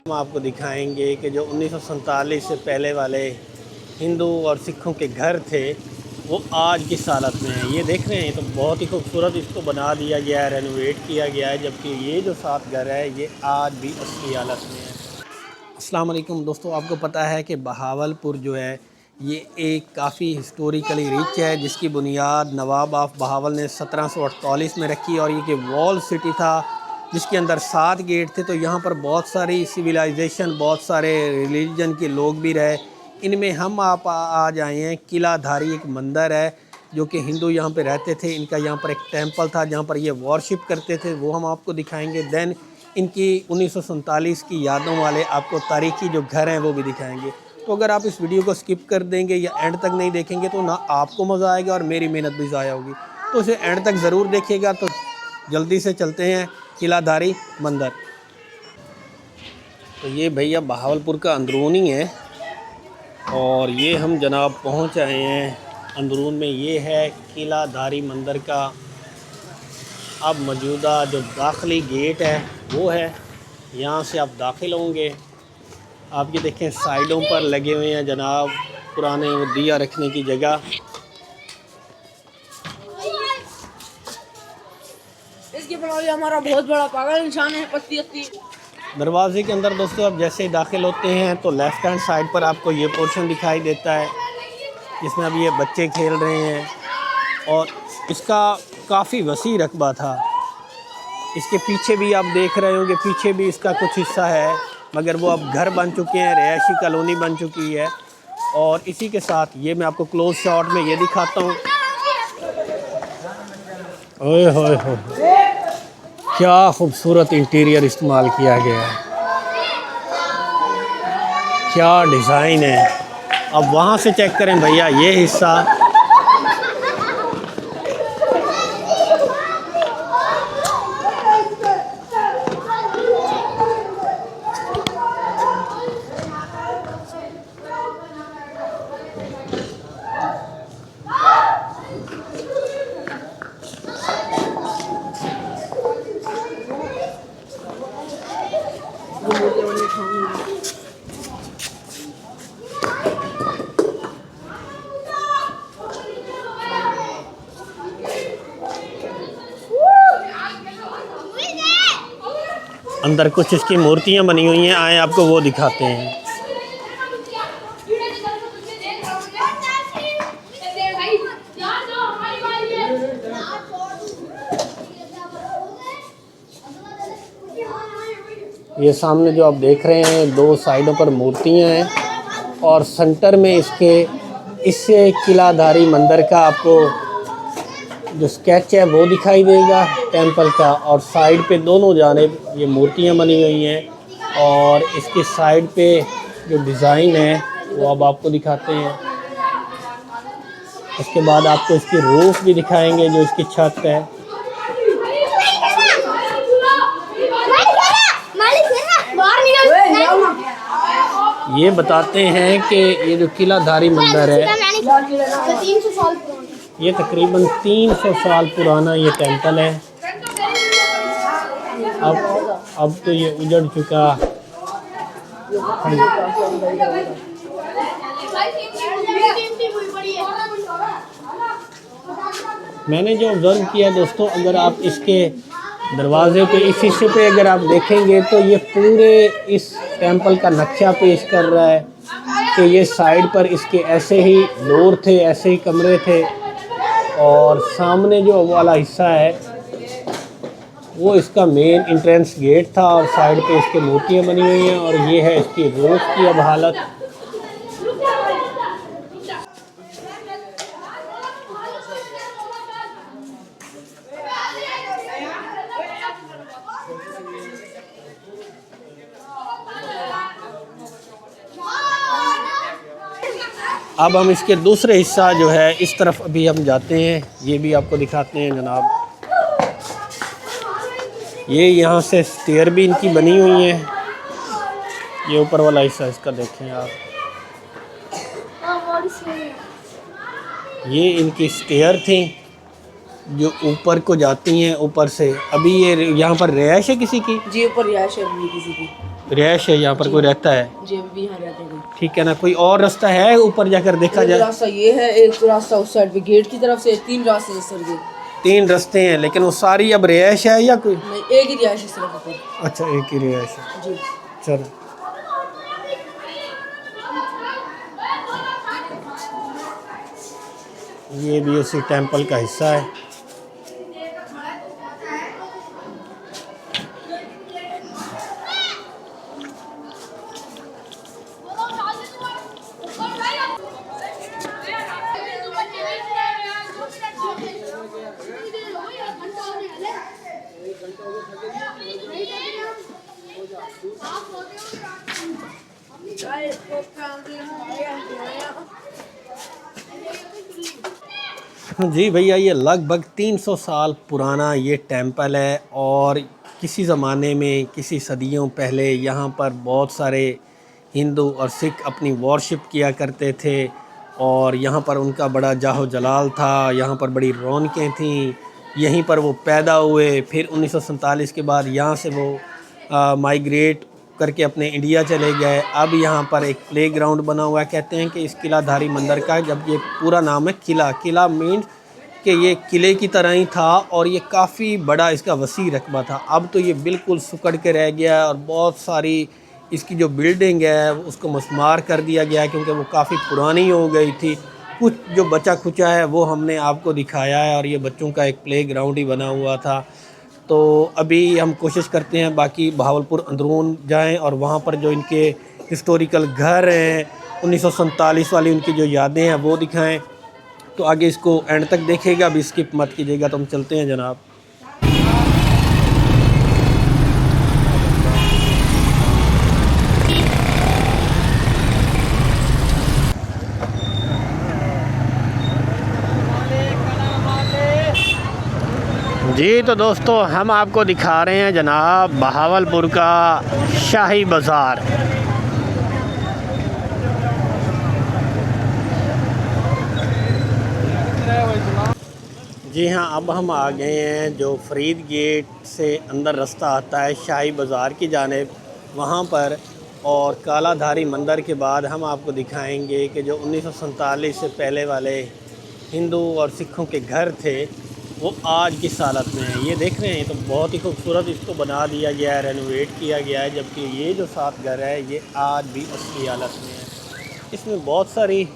हम आपको दिखाएंगे कि जो 1947 से पहले वाले हिंदू और सिखों के घर थे वो आज किस हालत में है। ये देख रहे हैं, तो बहुत ही खूबसूरत इसको बना दिया गया है, रेनोवेट किया गया है, जबकि ये जो सात घर है ये आज भी असली हालत में है। अस्सलाम वालेकुम दोस्तों, आपको पता है कि बहावलपुर जो है ये एक काफ़ी हिस्टोरिकली रिच है, जिसकी बुनियाद नवाब ऑफ बहावल ने 1748 में रखी और ये कि वॉल सिटी था जिसके अंदर 7 गेट थे। तो यहाँ पर बहुत सारी सिविलाइजेशन, बहुत सारे रिलीजन के लोग भी रहे। इनमें हम आप आज आए हैं। किलाधारी एक मंदिर है जो कि हिंदू यहाँ पे रहते थे। इनका यहाँ पर एक टेंपल था जहाँ पर ये वॉरशिप करते थे, वो हम आपको दिखाएंगे। देन इनकी 1947 की यादों वाले आपको तारीखी जो घर हैं वो भी दिखाएंगे। तो अगर आप इस वीडियो को स्किप कर देंगे या एंड तक नहीं देखेंगे तो ना आपको मज़ा आएगा और मेरी मेहनत भी ज़ाया होगी। तो इसे एंड तक ज़रूर देखिएगा। तो जल्दी से चलते हैं किलाधारी मंदिर। तो ये भैया बहावलपुर का अंदरूनी है और ये हम जनाब पहुंच आए हैं अंदरून में। ये है किलाधारी मंदिर का अब मौजूदा जो दाखिली गेट है वो है। यहाँ से आप दाखिल होंगे, आप ये देखें साइडों पर लगे हुए हैं जनाब पुराने वो दिया रखने की जगह। इसके बनौली हमारा बहुत बड़ा पागल इंसान है। पत्ती दरवाजे के अंदर दोस्तों आप जैसे ही दाखिल होते हैं तो लेफ़्ट हैंड साइड पर आपको ये पोर्शन दिखाई देता है जिसमें अब ये बच्चे खेल रहे हैं और इसका काफ़ी वसी रकबा था। इसके पीछे भी आप देख रहे होंगे, पीछे भी इसका कुछ हिस्सा है, मगर वो अब घर बन चुके हैं, रिहायशी कॉलोनी बन चुकी है। और इसी के साथ ये मैं आपको क्लोज शॉट में ये दिखाता हूँ। ओए होए होए, क्या खूबसूरत इंटीरियर इस्तेमाल किया गया है, क्या डिज़ाइन है। अब वहाँ से चेक करें भैया ये हिस्सा। अंदर कुछ इसकी मूर्तियाँ बनी हुई हैं, आए आपको वो दिखाते हैं। ये सामने जो आप देख रहे हैं दो साइडों पर मूर्तियाँ हैं और सेंटर में इससे किलाधारी मंदिर का आपको जो स्केच है वो दिखाई देगा टेंपल का। और साइड पे दोनों जानिब ये मूर्तियाँ बनी हुई हैं और इसके साइड पे जो डिज़ाइन है वो अब आपको दिखाते हैं। उसके बाद आपको इसकी रूफ भी दिखाएंगे जो इसकी छत है। ये बताते हैं कि ये जो किलाधारी मंदिर है ये तकरीबन 300 साल पुराना ये टेंपल है। अब तो ये उजड़ चुका। मैंने जो ऑब्ज़र्व किया दोस्तों, अगर आप इसके दरवाजे पे इस हिस्से पे अगर आप देखेंगे तो ये पूरे इस टेंपल का नक्शा पेश कर रहा है कि ये साइड पर इसके ऐसे ही डोर थे, ऐसे ही कमरे थे और सामने जो वाला हिस्सा है वो इसका मेन इंट्रेंस गेट था और साइड पे इसके मूर्तियाँ बनी हुई हैं और ये है इसकी रूफ की अब हालत। अब हम इसके दूसरे हिस्सा जो है इस तरफ अभी हम जाते हैं, ये भी आपको दिखाते हैं जनाब। ये यहाँ से स्टेयर भी इनकी बनी हुई है। ये ऊपर वाला हिस्सा इसका देखें आप, ये इनकी स्टेयर थी जो ऊपर को जाती हैं ऊपर से। अभी ये यहाँ पर रिहाइश है किसी की? जी ऊपर रिहाइश है अभी किसी की। रिहाइश है, यहाँ पर कोई रहता है? जी अभी यहाँ रहते हैं कोई। ठीक है ना। कोई और रास्ता है ऊपर जाकर देखा एक जाए? रास्ता ये है, एक रास्ता उस साइड पे गेट की तरफ से, 3 रास्ते हैं सर के। 3 रास्ते हैं, लेकिन वो सारी अब रिहाइश है या कोई? नहीं, एक ही रिहाइश है सिर्फ ऊपर। अच्छा, एक ही रिहाइश है। जी चलो। ये भी उसी टेंपल का हिस्सा है। जी भैया, ये लगभग 300 साल पुराना ये टेंपल है और किसी ज़माने में, किसी सदियों पहले यहाँ पर बहुत सारे हिंदू और सिख अपनी वॉरशिप किया करते थे और यहाँ पर उनका बड़ा जाहो जलाल था। यहाँ पर बड़ी रौनकें थीं। यहीं पर वो पैदा हुए। फिर 1947 के बाद यहाँ से वो माइग्रेट करके अपने इंडिया चले गए। अब यहाँ पर एक प्लेग्राउंड बना हुआ है। कहते हैं कि इस किलाधारी मंदिर का, जब ये पूरा नाम है किला मीन्स कि ये किले की तरह ही था और ये काफ़ी बड़ा इसका वसी रकबा था। अब तो ये बिल्कुल सुकड़ के रह गया और बहुत सारी इसकी जो बिल्डिंग है उसको मस्मार कर दिया गया क्योंकि वो काफ़ी पुरानी हो गई थी। कुछ जो बचा खुचा है वो हमने आपको दिखाया है और ये बच्चों का एक प्लेग्राउंड ही बना हुआ था। तो अभी हम कोशिश करते हैं बाकी बहावलपुर अंदरून जाएं और वहाँ पर जो इनके हिस्टोरिकल घर हैं, 1947 वाली उनकी जो यादें हैं वो दिखाएं। तो आगे इसको एंड तक देखिएगा, अभी स्किप मत कीजिएगा। तो हम चलते हैं जनाब। जी तो दोस्तों, हम आपको दिखा रहे हैं जनाब बहावलपुर का शाही बाज़ार। जी हाँ, अब हम आ गए हैं जो फरीद गेट से अंदर रास्ता आता है शाही बाज़ार की जानिब, वहाँ पर। और कालाधारी मंदिर के बाद हम आपको दिखाएंगे कि जो 1947 से पहले वाले हिंदू और सिखों के घर थे वो आज की हालत में है। ये देख रहे हैं, तो बहुत ही खूबसूरत इसको बना दिया गया है, रेनोवेट किया गया है। जबकि ये जो 7 घर है ये आज भी असली हालत में है। इसमें बहुत सारी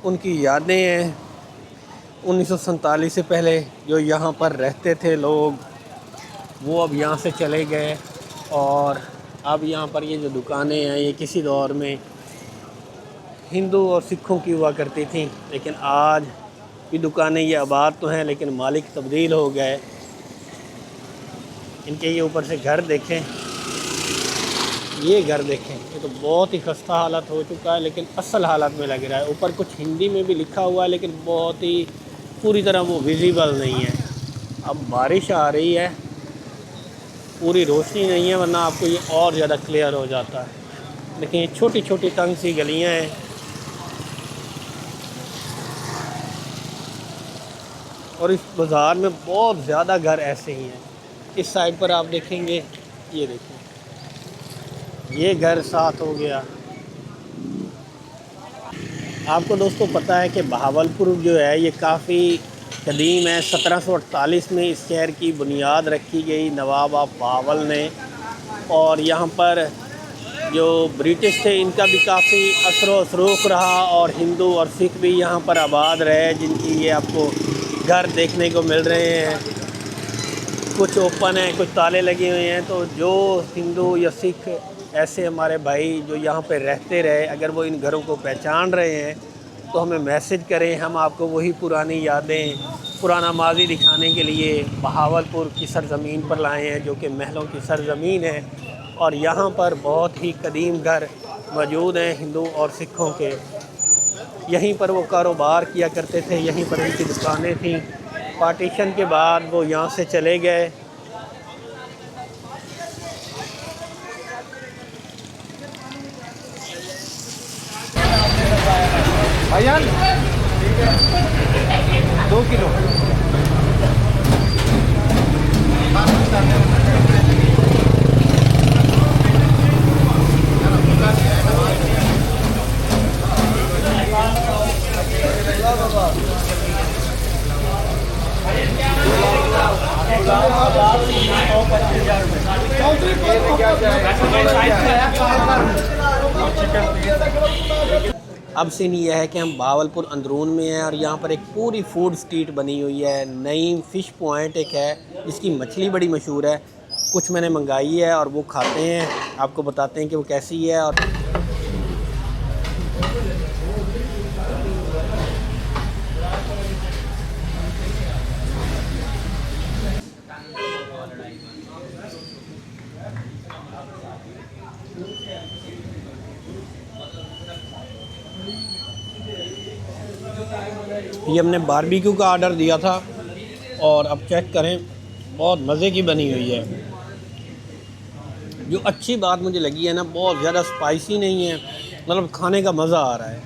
उनकी यादें हैं 1947 से पहले जो यहाँ पर रहते थे लोग, वो अब यहाँ से चले गए। और अब यहाँ पर ये जो दुकानें हैं ये किसी दौर में हिंदू और सिखों की हुआ करती थी, लेकिन आज भी दुकानें ये आबाद तो हैं लेकिन मालिक तब्दील हो गए। इनके ये ऊपर से घर देखें, ये घर देखें, ये तो बहुत ही खस्ता हालत हो चुका है लेकिन असल हालत में लग रहा है। ऊपर कुछ हिंदी में भी लिखा हुआ है लेकिन बहुत ही पूरी तरह वो विजिबल नहीं है। अब बारिश आ रही है, पूरी रोशनी नहीं है, वरना आपको ये और ज़्यादा क्लियर हो जाता है। लेकिन ये छोटी छोटी तंग सी गलियाँ हैं। और इस बाज़ार में बहुत ज़्यादा घर ऐसे ही हैं। इस साइड पर आप देखेंगे, ये देखें, ये घर साथ हो गया। आपको दोस्तों पता है कि बहावलपुर जो है ये काफ़ी कदीम है। 1748 में इस शहर की बुनियाद रखी गई नवाब ऑफ बहावल ने। और यहाँ पर जो ब्रिटिश थे इनका भी काफ़ी असर असरूख रहा और हिंदू और सिख भी यहाँ पर आबाद रहे, जिनकी ये आपको घर देखने को मिल रहे हैं। कुछ ओपन हैं, कुछ ताले लगे हुए हैं। तो जो हिंदू या सिख ऐसे हमारे भाई जो यहाँ पे रहते रहे, अगर वो इन घरों को पहचान रहे हैं तो हमें मैसेज करें। हम आपको वही पुरानी यादें, पुराना माजी दिखाने के लिए बहावलपुर की सरज़मीन पर लाए हैं, जो कि महलों की सरज़मीन है। और यहाँ पर बहुत ही कदीम घर मौजूद हैं हिंदू और सिखों के। यहीं पर वो कारोबार किया करते थे, यहीं पर उनकी दुकानें थीं। पार्टीशन के बाद वो यहाँ से चले गए। भाईजान 2 किलो। अब सीन ये है कि हम बावलपुर अंदरून में हैं और यहाँ पर एक पूरी फूड स्ट्रीट बनी हुई है। नईम फ़िश पॉइंट एक है जिसकी मछली बड़ी मशहूर है। कुछ मैंने मंगाई है और वो खाते हैं, आपको बताते हैं कि वो कैसी है। और ये हमने बारबेक्यू का ऑर्डर दिया था और अब चेक करें, बहुत मज़े की बनी हुई है। जो अच्छी बात मुझे लगी है ना, बहुत ज़्यादा स्पाइसी नहीं है, मतलब खाने का मज़ा आ रहा है।